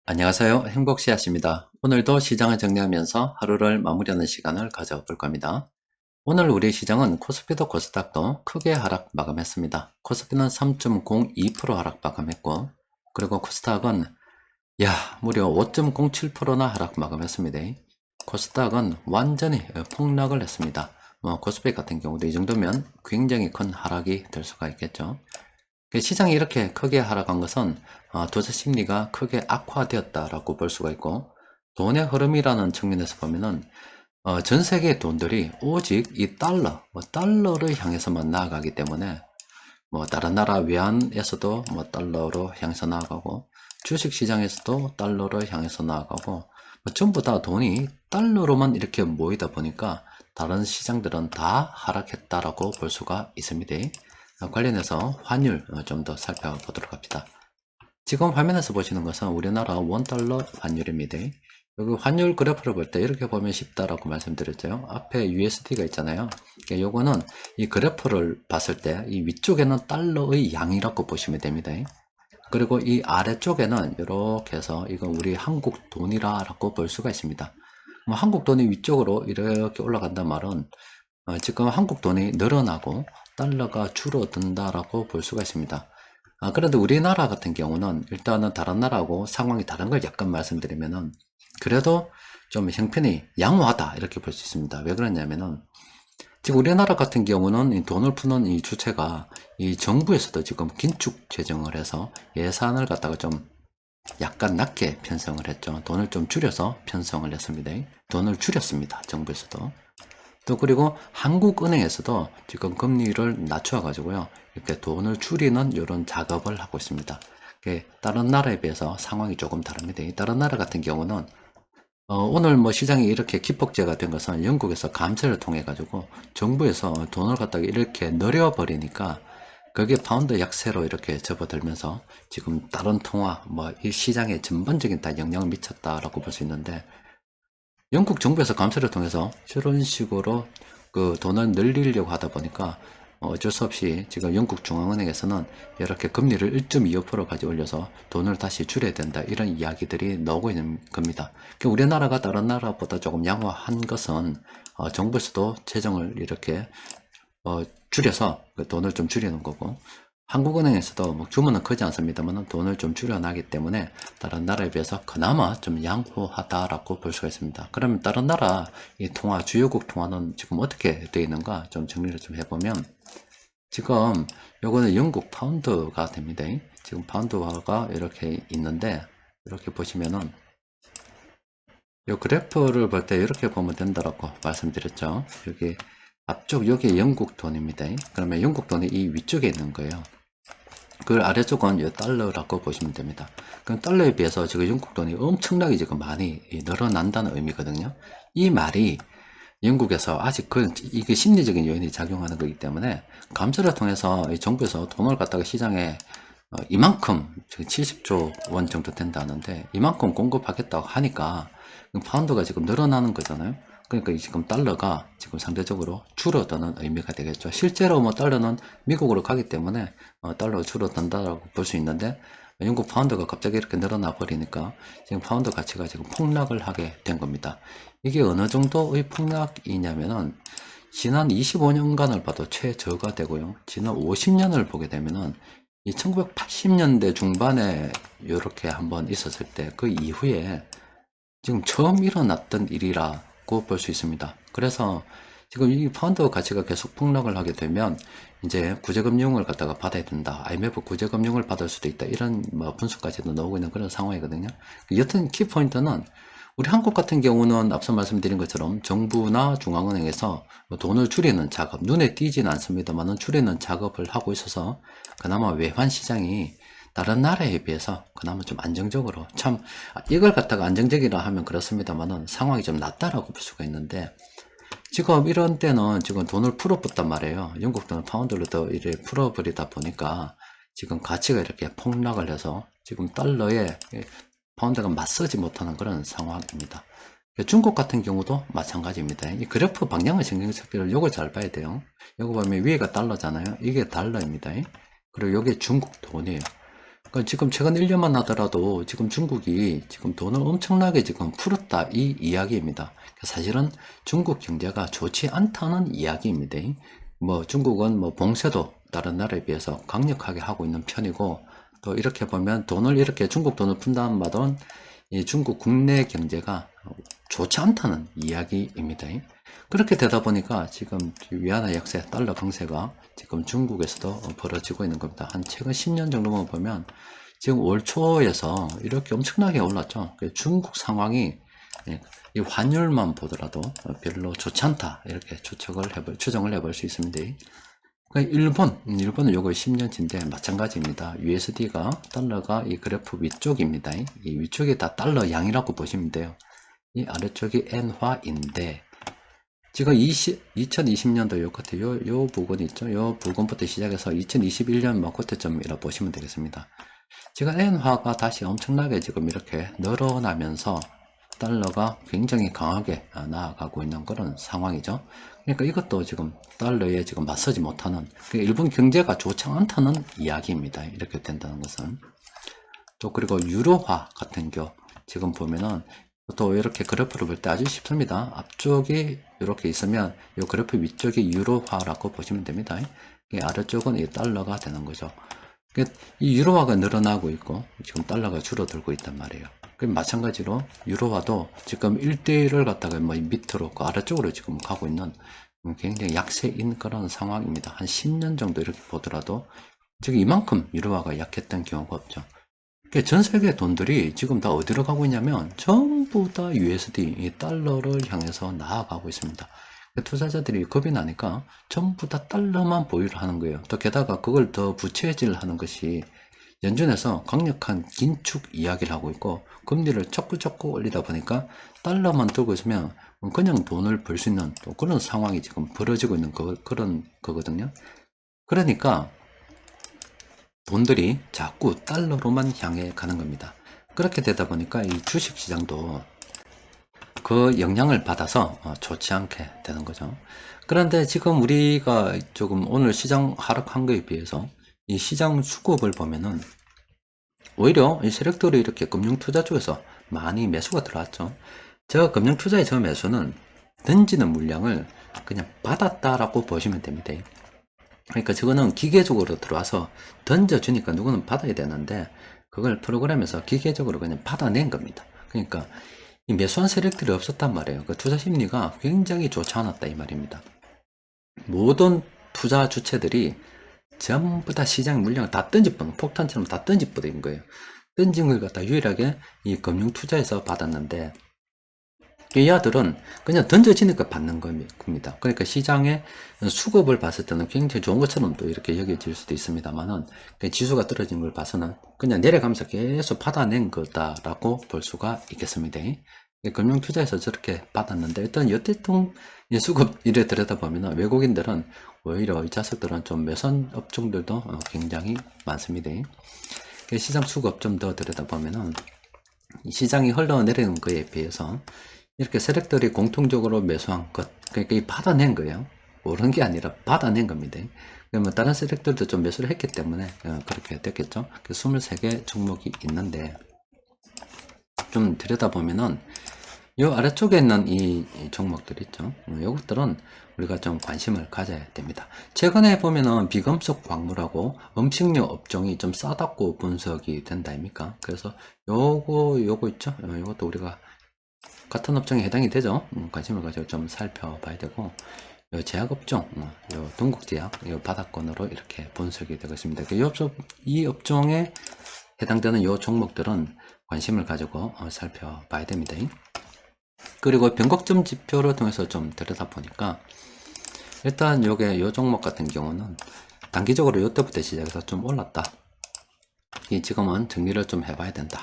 안녕하세요. 행복씨앗입니다. 오늘도 시장을 정리하면서 하루를 마무리하는 시간을 가져볼 겁니다. 오늘 우리 시장은 코스피도 코스닥도 크게 하락 마감했습니다. 코스피는 3.02% 하락 마감했고, 그리고 코스닥은 무려 5.07%나 하락 마감했습니다. 코스닥은 완전히 폭락을 했습니다. 코스피 같은 경우도 이 정도면 굉장히 큰 하락이 될 수가 있겠죠. 시장이 이렇게 크게 하락한 것은 투자 심리가 크게 악화되었다라고 볼 수가 있고, 돈의 흐름이라는 측면에서 보면은 전 세계의 돈들이 오직 이 달러를 향해서만 나아가기 때문에 다른 나라 외환에서도 달러로 향해서 나아가고, 주식 시장에서도 달러를 향해서 나아가고, 전부 다 돈이 달러로만 이렇게 모이다 보니까 다른 시장들은 다 하락했다라고 볼 수가 있습니다. 관련해서 환율 좀 더 살펴보도록 합니다. 지금 화면에서 보시는 것은 우리나라 원달러 환율입니다. 여기 환율 그래프를 볼 때 이렇게 보면 쉽다라고 말씀드렸죠. 앞에 USD가 있잖아요. 요거는 이 그래프를 봤을 때 이 위쪽에는 달러의 양이라고 보시면 됩니다. 그리고 이 아래쪽에는 이렇게 해서 이건 우리 한국 돈이라고 볼 수가 있습니다. 한국 돈이 위쪽으로 이렇게 올라간단 말은 지금 한국 돈이 늘어나고 달러가 줄어든다라고 볼 수가 있습니다. 그런데 우리나라 같은 경우는 일단은 다른 나라하고 상황이 다른 걸 약간 말씀드리면은 그래도 좀 형편이 양호하다 이렇게 볼 수 있습니다. 왜 그러냐면은 지금 우리나라 같은 경우는 이 돈을 푸는 이 주체가 이 정부에서도 지금 긴축 재정을 해서 예산을 갖다가 좀 약간 낮게 편성을 했죠. 돈을 좀 줄여서 편성을 했습니다. 돈을 줄였습니다. 정부에서도. 또 그리고 한국은행에서도 지금 금리를 낮춰 가지고요 이렇게 돈을 줄이는 이런 작업을 하고 있습니다. 다른 나라에 비해서 상황이 조금 다릅니다. 다른 나라 같은 경우는 오늘 시장이 이렇게 기폭제가 된 것은 영국에서 감세를 통해 가지고 정부에서 돈을 갖다가 이렇게 늘려버리니까 그게 파운드 약세로 이렇게 접어들면서 지금 다른 통화 이 시장에 전반적인 다 영향을 미쳤다라고 볼 수 있는데, 영국 정부에서 감세를 통해서 저런 식으로 그 돈을 늘리려고 하다 보니까 어쩔 수 없이 지금 영국 중앙은행에서는 이렇게 금리를 1.25%까지 올려서 돈을 다시 줄여야 된다 이런 이야기들이 나오고 있는 겁니다. 우리나라가 다른 나라보다 조금 양호한 것은 정부에서도 재정을 이렇게 줄여서 그 돈을 좀 줄이는 거고, 한국은행에서도 규모는 크지 않습니다만 돈을 좀 줄여나기 때문에 다른 나라에 비해서 그나마 좀 양호하다라고 볼 수가 있습니다. 그러면 다른 나라 이 통화, 주요국 통화는 지금 어떻게 되어 있는가 좀 정리를 좀 해보면, 지금 요거는 영국 파운드가 됩니다. 지금 파운드화가 이렇게 있는데, 이렇게 보시면은 요 그래프를 볼 때 이렇게 보면 된다라고 말씀드렸죠. 여기 앞쪽 여기 영국 돈입니다. 그러면 영국 돈이 이 위쪽에 있는 거예요. 그 아래쪽은 이 달러라고 보시면 됩니다. 그럼 달러에 비해서 지금 영국 돈이 엄청나게 지금 많이 늘어난다는 의미거든요. 이 말이 영국에서 아직 이게 심리적인 요인이 작용하는 거기 때문에 감세를 통해서 정부에서 돈을 갖다가 시장에 이만큼 70조 원 정도 된다는데 이만큼 공급하겠다고 하니까 파운드가 지금 늘어나는 거잖아요. 그러니까 지금 달러가 지금 상대적으로 줄어드는 의미가 되겠죠. 실제로 달러는 미국으로 가기 때문에 달러가 줄어든다라고 볼 수 있는데, 영국 파운드가 갑자기 이렇게 늘어나 버리니까 지금 파운드 가치가 지금 폭락을 하게 된 겁니다. 이게 어느 정도의 폭락이냐면은 지난 25년간을 봐도 최저가 되고요. 지난 50년을 보게 되면은 이 1980년대 중반에 이렇게 한번 있었을 때 그 이후에 지금 처음 일어났던 일이라고 볼 수 있습니다. 그래서 지금 이 파운드 가치가 계속 폭락을 하게 되면 이제 구제금융을 갖다가 받아야 된다. IMF 구제금융을 받을 수도 있다. 이런 분석까지도 나오고 있는 그런 상황이거든요. 여튼 키포인트는 우리 한국 같은 경우는 앞서 말씀드린 것처럼 정부나 중앙은행에서 돈을 줄이는 작업, 눈에 띄지는 않습니다만 줄이는 작업을 하고 있어서 그나마 외환 시장이 다른 나라에 비해서 그나마 좀 안정적으로, 이걸 갖다가 안정적이라 하면 그렇습니다만은 상황이 좀 낫다라고 볼 수가 있는데, 지금 이런 때는 지금 돈을 풀어붓단 말이에요. 영국 돈을 파운드로 더 이래 풀어버리다 보니까 지금 가치가 이렇게 폭락을 해서 지금 달러에 파운드가 맞서지 못하는 그런 상황입니다. 중국 같은 경우도 마찬가지입니다. 이 그래프 방향을 신경 쓸 필요를 요걸 잘 봐야 돼요. 요거 보면 위에가 달러잖아요. 이게 달러입니다. 그리고 요게 중국 돈이에요. 그러니까 지금 최근 1년만 하더라도 지금 중국이 지금 돈을 엄청나게 지금 풀었다 이 이야기입니다. 사실은 중국 경제가 좋지 않다는 이야기입니다. 뭐 중국은 뭐 봉쇄도 다른 나라에 비해서 강력하게 하고 있는 편이고, 또 이렇게 보면 돈을 이렇게 중국 돈을 푼다는 말은 이 중국 국내 경제가 좋지 않다는 이야기입니다. 그렇게 되다 보니까 지금 위안화 약세, 달러 강세가 지금 중국에서도 벌어지고 있는 겁니다. 한 최근 10년 정도만 보면 지금 올 초에서 이렇게 엄청나게 올랐죠. 중국 상황이 이 환율만 보더라도 별로 좋지 않다 이렇게 추정을 해볼 수 있습니다. 일본은 요거 10년치인데 마찬가지입니다. USD가 달러가 이 그래프 위쪽입니다. 이 위쪽이 다 달러 양이라고 보시면 돼요. 이 아래쪽이 엔화인데 지금 2020년도 요 끝에 요 부분 있죠. 요 부분부터 시작해서 2021년 뭐 그때쯤이라 보시면 되겠습니다. 지금 엔화가 다시 엄청나게 지금 이렇게 늘어나면서 달러가 굉장히 강하게 나아가고 있는 그런 상황이죠. 그러니까 이것도 지금 달러에 지금 맞서지 못하는, 일본 경제가 좋지 않다는 이야기입니다. 이렇게 된다는 것은. 또 그리고 유로화 같은 경우 지금 보면은 또 이렇게 그래프를 볼 때 아주 쉽습니다. 앞쪽이 이렇게 있으면 이 그래프 위쪽이 유로화라고 보시면 됩니다. 이 아래쪽은 이 달러가 되는 거죠. 이 유로화가 늘어나고 있고 지금 달러가 줄어들고 있단 말이에요. 마찬가지로 유로화도 지금 1대1을 갖다가 뭐 밑으로 그 아래쪽으로 지금 가고 있는 굉장히 약세인 그런 상황입니다. 한 10년 정도 이렇게 보더라도 지금 이만큼 유로화가 약했던 경우가 없죠. 전 세계 돈들이 지금 다 어디로 가고 있냐면 전부 다 USD, 이 달러를 향해서 나아가고 있습니다. 투자자들이 겁이 나니까 전부 다 달러만 보유를 하는 거예요. 또 게다가 그걸 더 부채질하는 것이 연준에서 강력한 긴축 이야기를 하고 있고 금리를 자꾸 올리다 보니까 달러만 들고 있으면 그냥 돈을 벌 수 있는 또 그런 상황이 지금 벌어지고 있는 그런 거거든요. 그러니까 돈들이 자꾸 달러로만 향해 가는 겁니다. 그렇게 되다 보니까 이 주식 시장도 그 영향을 받아서 좋지 않게 되는 거죠. 그런데 지금 우리가 조금 오늘 시장 하락한 거에 비해서 이 시장 수급을 보면은 오히려 이 세력들이 이렇게 금융투자 쪽에서 많이 매수가 들어왔죠. 제가 금융투자의 저 매수는 던지는 물량을 그냥 받았다라고 보시면 됩니다. 그러니까 저거는 기계적으로 들어와서 던져주니까 누구는 받아야 되는데 그걸 프로그램에서 기계적으로 그냥 받아낸 겁니다. 그러니까 이 매수한 세력들이 없었단 말이에요. 그 투자 심리가 굉장히 좋지 않았다 이 말입니다. 모든 투자 주체들이 전부 다 시장 물량을 다 던져버린, 폭탄처럼 다 던져버린 거예요. 던진 걸 갖다 유일하게 이 금융투자에서 받았는데 이 아들은 그냥 던져지니까 받는 겁니다. 그러니까 시장의 수급을 봤을 때는 굉장히 좋은 것처럼 또 이렇게 여겨질 수도 있습니다만은 지수가 떨어진 걸 봐서는 그냥 내려가면서 계속 받아낸 거다라고 볼 수가 있겠습니다. 금융투자에서 저렇게 받았는데 일단 여태통 수급 이래 들여다보면 외국인들은 오히려 이 자석들은 좀 매선 업종들도 굉장히 많습니다. 시장 수급 좀 더 들여다보면은 시장이 흘러내리는 거에 비해서 이렇게 세력들이 공통적으로 매수한 것, 그러니까 이 받아낸 거예요. 모르는 게 아니라 받아낸 겁니다. 그러면 다른 세력들도 좀 매수를 했기 때문에 그렇게 됐겠죠. 23개 종목이 있는데 좀 들여다보면은 이 아래쪽에 있는 이 종목들 있죠. 이것들은 우리가 좀 관심을 가져야 됩니다. 최근에 보면은 비금속 광물하고 음식료 업종이 좀 싸다고 분석이 된다 아닙니까? 그래서 요거 있죠. 요것도 우리가 같은 업종에 해당이 되죠. 관심을 가지고 좀 살펴봐야 되고, 요 제약업종, 요 동국제약, 요 바닥권으로 이렇게 분석이 되고 있습니다. 이 업종에 해당되는 요 종목들은 관심을 가지고 살펴봐야 됩니다. 그리고 변곡점 지표를 통해서 좀 들여다보니까 일단 요게 요 종목 같은 경우는 단기적으로 요때부터 시작해서 좀 올랐다. 지금은 정리를 좀 해봐야 된다.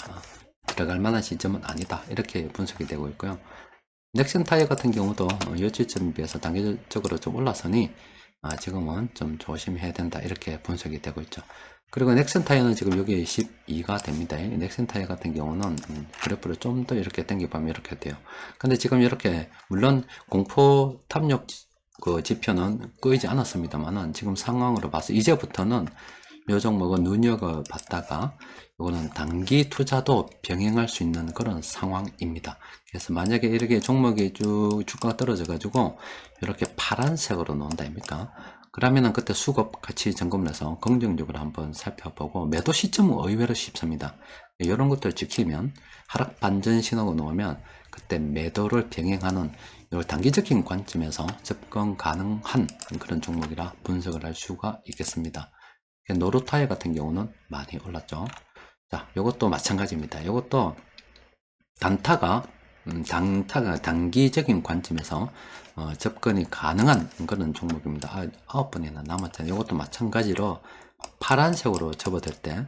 들어갈 만한 시점은 아니다. 이렇게 분석이 되고 있고요. 넥센 타이어 같은 경우도 요 지점에 비해서 단기적으로 좀 올라서니 지금은 좀 조심해야 된다. 이렇게 분석이 되고 있죠. 그리고 넥센 타이어는 지금 여기 12가 됩니다. 넥센 타이어 같은 경우는 그래프를 좀 더 이렇게 당겨보면 이렇게 돼요. 근데 지금 이렇게 물론 공포 탐욕 그 지표는 끄이지 않았습니다만은 지금 상황으로 봐서 이제부터는 요 종목은 눈여겨봤다가 이거는 단기 투자도 병행할 수 있는 그런 상황입니다. 그래서 만약에 이렇게 종목이 쭉 주가가 떨어져 가지고 이렇게 파란색으로 나온다 아닙니까? 그러면은 그때 수급 같이 점검을 해서 긍정적으로 한번 살펴보고 매도 시점은 의외로 쉽습니다. 이런 것들 지키면 하락 반전 신호가 나오면 그때 매도를 병행하는 요 단기적인 관점에서 접근 가능한 그런 종목이라 분석을 할 수가 있겠습니다. 노루타이어 같은 경우는 많이 올랐죠. 자, 요것도 마찬가지입니다. 요것도 단타가 단기적인 관점에서 접근이 가능한 그런 종목입니다. 9번이나 남았잖아요. 이것도 마찬가지로 파란색으로 접어들 때,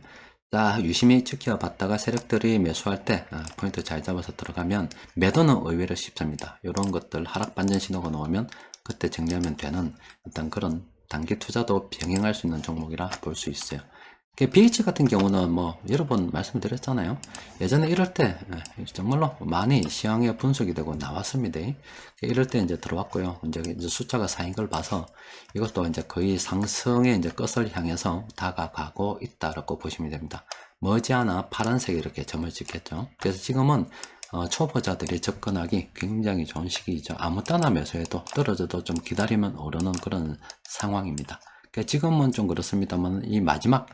자, 유심히 지켜봤다가 세력들이 매수할 때 포인트 잘 잡아서 들어가면 매도는 의외로 쉽습니다. 이런 것들 하락 반전 신호가 나오면 그때 정리하면 되는 일단 그런 단기 투자도 병행할 수 있는 종목이라 볼 수 있어요. BH 같은 경우는 뭐 여러 번 말씀드렸잖아요. 예전에 이럴 때 정말로 많이 시황에 분석이 되고 나왔습니다. 이럴 때 이제 들어왔고요. 이제 숫자가 쌓인 걸 봐서 이것도 이제 거의 상승의 이제 끝을 향해서 다가가고 있다라고 보시면 됩니다. 머지않아 파란색이 이렇게 점을 찍겠죠. 그래서 지금은 초보자들이 접근하기 굉장히 좋은 시기이죠. 아무 때나 매수해도 떨어져도 좀 기다리면 오르는 그런 상황입니다. 그러니까 지금은 좀 그렇습니다만 이 마지막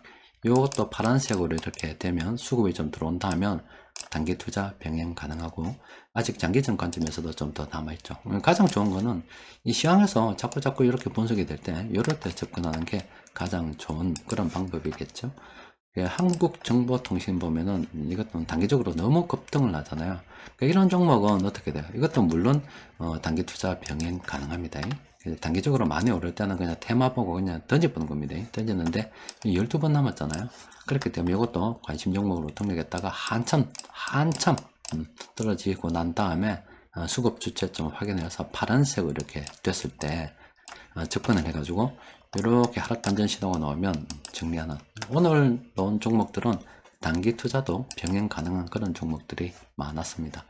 요것도 파란색으로 이렇게 되면 수급이 좀 들어온다 하면 단기 투자 병행 가능하고 아직 장기적 관점에서도 좀 더 남아있죠. 가장 좋은 거는 이 시황에서 자꾸 이렇게 분석이 될 때 이럴 때 접근하는 게 가장 좋은 그런 방법이겠죠. 한국정보통신 보면은 이것도 단기적으로 너무 급등을 하잖아요. 그러니까 이런 종목은 어떻게 돼요? 이것도 물론 단기 투자 병행 가능합니다. 단기적으로 많이 오를 때는 그냥 테마 보고 그냥 던져보는 겁니다. 던졌는데 12번 남았잖아요. 그렇기 때문에 이것도 관심 종목으로 등록했다가 한참 떨어지고 난 다음에 수급 주체점을 확인해서 파란색으로 이렇게 됐을 때 접근을 해가지고 이렇게 하락 반전 신호가 나오면 정리하는, 오늘 나온 종목들은 단기 투자도 병행 가능한 그런 종목들이 많았습니다.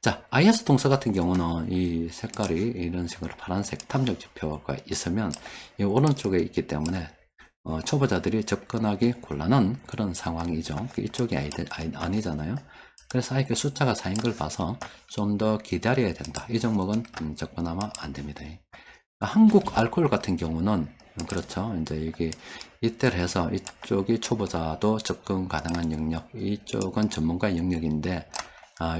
자, IS 동서 같은 경우는 이 색깔이 이런 식으로 파란색 탐정 지표가 있으면 이 오른쪽에 있기 때문에 초보자들이 접근하기 곤란한 그런 상황이죠. 이쪽이 아니잖아요. 그래서 이렇게 숫자가 쌓인 걸 봐서 좀 더 기다려야 된다. 이 종목은 접근하면 안 됩니다. 한국 알코올 같은 경우는 그렇죠. 이제 여기 이때를 해서 이쪽이 초보자도 접근 가능한 영역, 이쪽은 전문가의 영역인데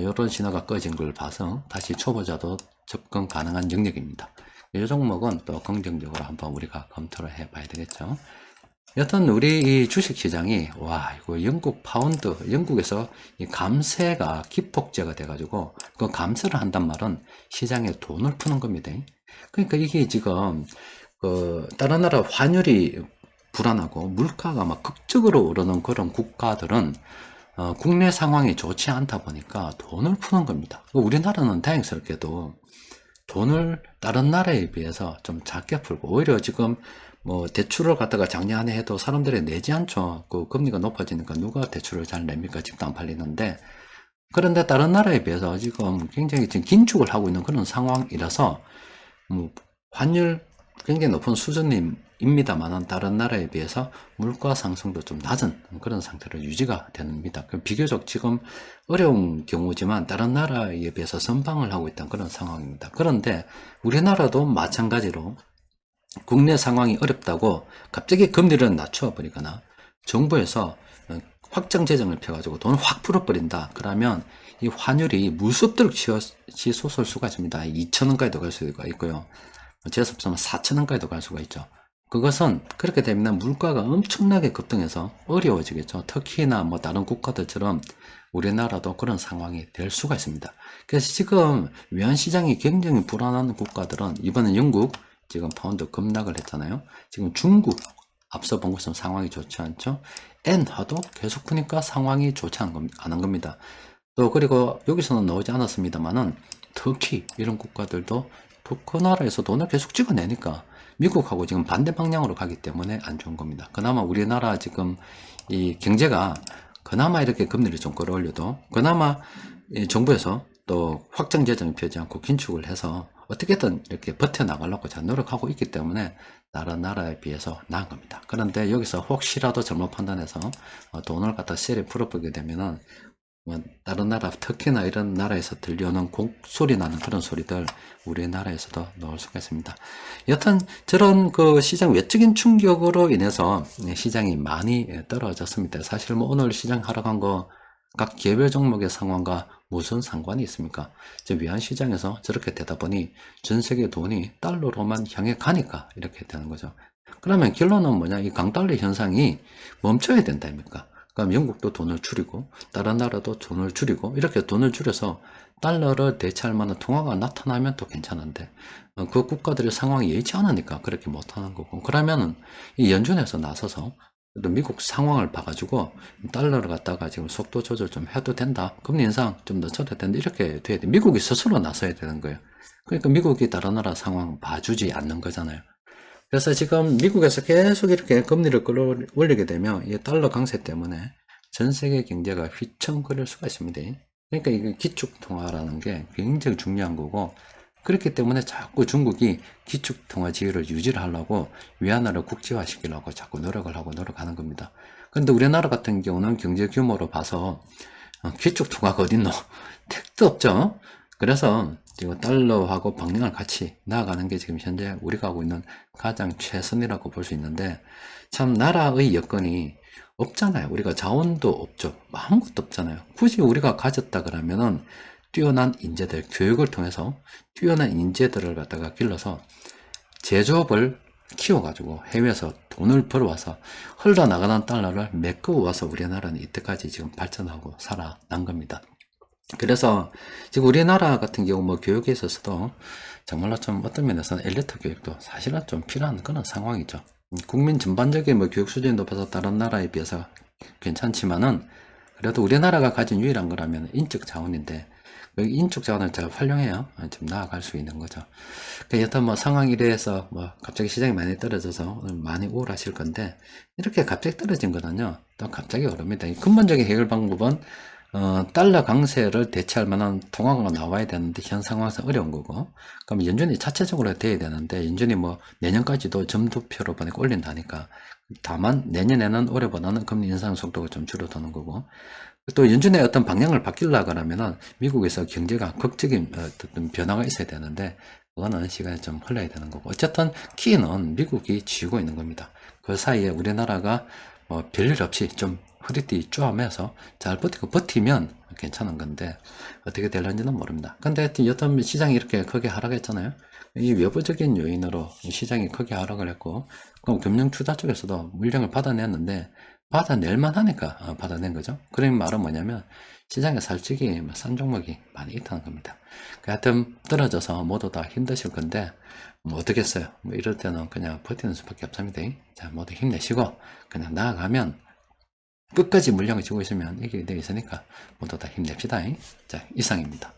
이런 신호가 꺼진 걸 봐서 다시 초보자도 접근 가능한 영역입니다. 이 종목은 또 긍정적으로 한번 우리가 검토를 해봐야 되겠죠. 여튼 우리 이 주식시장이 이거 영국 파운드, 영국에서 이 감세가 기폭제가 돼가지고 그 감세를 한단 말은 시장에 돈을 푸는 겁니다. 그러니까 이게 지금 다른 나라 환율이 불안하고 물가가 막 극적으로 오르는 그런 국가들은 국내 상황이 좋지 않다 보니까 돈을 푸는 겁니다. 우리나라는 다행스럽게도 돈을 다른 나라에 비해서 좀 작게 풀고, 오히려 지금 뭐 대출을 갖다가 작년에 해도 사람들이 내지 않죠. 그 금리가 높아지니까 누가 대출을 잘 냅니까? 집도 안 팔리는데. 그런데 다른 나라에 비해서 지금 굉장히 지금 긴축을 하고 있는 그런 상황이라서 환율 굉장히 높은 수준입니다만 다른 나라에 비해서 물가 상승도 좀 낮은 그런 상태로 유지가 됩니다. 비교적 지금 어려운 경우지만 다른 나라에 비해서 선방을 하고 있다는 그런 상황입니다. 그런데 우리나라도 마찬가지로 국내 상황이 어렵다고 갑자기 금리를 낮춰버리거나 정부에서 확정 재정을 펴가지고 돈을 확 풀어버린다. 그러면 이 환율이 무섭도록 치솟을 수가 있습니다. 2,000원까지도 갈 수가 있고요. 재수없으면 4,000원까지도 갈 수가 있죠. 그것은 그렇게 되면 물가가 엄청나게 급등해서 어려워지겠죠. 특히나 뭐 다른 국가들처럼 우리나라도 그런 상황이 될 수가 있습니다. 그래서 지금 외환시장이 굉장히 불안한 국가들은 이번엔 영국 지금 파운드 급락을 했잖아요. 지금 중국 앞서 본 것처럼 상황이 좋지 않죠. 엔화도 계속 푸니까 상황이 좋지 않은 겁니다. 또 그리고 여기서는 나오지 않았습니다만은 터키 이런 국가들도 그 나라에서 돈을 계속 찍어내니까 미국하고 지금 반대 방향으로 가기 때문에 안 좋은 겁니다. 그나마 우리나라 지금 이 경제가 그나마 이렇게 금리를 좀 끌어올려도 그나마 이 정부에서 또 확정 재정을 펴지 않고 긴축을 해서 어떻게든 이렇게 버텨나가려고 잘 노력하고 있기 때문에 다른 나라에 비해서 나은 겁니다. 그런데 여기서 혹시라도 잘못 판단해서 돈을 갖다 세리 풀어보게 되면은 뭐 다른 나라, 특히나 이런 나라에서 들려오는 곡소리 나는 그런 소리들 우리나라에서도 나올 수가 있습니다. 여튼 저런 그 시장 외적인 충격으로 인해서 시장이 많이 떨어졌습니다. 사실 뭐 오늘 시장 하락한 거 각 개별 종목의 상황과 무슨 상관이 있습니까? 외환시장에서 저렇게 되다 보니 전 세계 돈이 달러로만 향해 가니까 이렇게 되는 거죠. 그러면 결론은 뭐냐? 이 강달러 현상이 멈춰야 된다입니까? 그럼 영국도 돈을 줄이고 다른 나라도 돈을 줄이고 이렇게 돈을 줄여서 달러를 대체할 만한 통화가 나타나면 또 괜찮은데 그 국가들의 상황이 여의치 않으니까 그렇게 못하는 거고, 그러면은 이 연준에서 나서서 또 미국 상황을 봐가지고 달러를 갖다가 지금 속도 조절 좀 해도 된다, 금리 인상 좀 늦춰도 된다, 이렇게 돼야 돼. 미국이 스스로 나서야 되는 거예요. 그러니까 미국이 다른 나라 상황 봐주지 않는 거잖아요. 그래서 지금 미국에서 계속 이렇게 금리를 끌어올리게 되면 이 달러 강세 때문에 전 세계 경제가 휘청거릴 수가 있습니다. 그러니까 이게 기축통화라는 게 굉장히 중요한 거고, 그렇기 때문에 자꾸 중국이 기축통화 지위를 유지를 하려고 위안화를 국제화시키려고 자꾸 노력하는 겁니다. 근데 우리나라 같은 경우는 경제 규모로 봐서 기축통화가 어딨노? 택도 없죠. 그래서 지금 달러하고 방향을 같이 나아가는 게 지금 현재 우리가 하고 있는 가장 최선이라고 볼 수 있는데, 참 나라의 여건이 없잖아요. 우리가 자원도 없죠. 아무것도 없잖아요. 굳이 우리가 가졌다 그러면은 뛰어난 인재들, 교육을 통해서 뛰어난 인재들을 갖다가 길러서 제조업을 키워가지고 해외에서 돈을 벌어와서 흘러나가는 달러를 메꿔와서 우리나라는 이때까지 지금 발전하고 살아난 겁니다. 그래서 지금 우리나라 같은 경우 뭐 교육에 있어서도 정말로 좀 어떤 면에서는 엘리트 교육도 사실은 좀 필요한 그런 상황이죠. 국민 전반적인 뭐 교육 수준이 높아서 다른 나라에 비해서 괜찮지만은 그래도 우리나라가 가진 유일한 거라면 인적 자원인데 그 인적 자원을 잘 활용해야 좀 나아갈 수 있는 거죠. 여튼 뭐 상황이 이래서 뭐 갑자기 시장이 많이 떨어져서 많이 우울하실 건데, 이렇게 갑자기 떨어진 거는요 또 갑자기 오릅니다. 이 근본적인 해결 방법은 달러 강세를 대체할 만한 통화가 나와야 되는데 현 상황에서 어려운 거고, 그럼 연준이 자체적으로 돼야 되는데 연준이 뭐 내년까지도 점도표로 보내고 올린다니까, 다만 내년에는 올해보다는 금리 인상 속도가 좀 줄어드는 거고, 또 연준의 어떤 방향을 바뀌려고 하면은 미국에서 경제가 극적인 어떤 변화가 있어야 되는데 그거는 시간이 좀 흘러야 되는 거고, 어쨌든 키는 미국이 쥐고 있는 겁니다. 그 사이에 우리나라가 뭐 별일 없이 좀 허리띠 쪼아매서 잘 버티면 괜찮은 건데 어떻게 될는지는 모릅니다. 근데 여튼 시장이 이렇게 크게 하락했잖아요. 이 외부적인 요인으로 시장이 크게 하락을 했고, 그럼 금융 투자 쪽에서도 물량을 받아냈는데 받아낼만 하니까 받아낸 거죠. 그런 말은 뭐냐면 시장에 솔직히 싼 종목이 많이 있다는 겁니다. 하여튼 떨어져서 모두 다 힘드실 건데 뭐 어떻겠어요. 뭐 이럴 때는 그냥 버티는 수밖에 없습니다. 자, 모두 힘내시고 그냥 나아가면, 끝까지 물량을 쥐고 있으면 이게 되어 있으니까 모두 다 힘냅시다. 자, 이상입니다.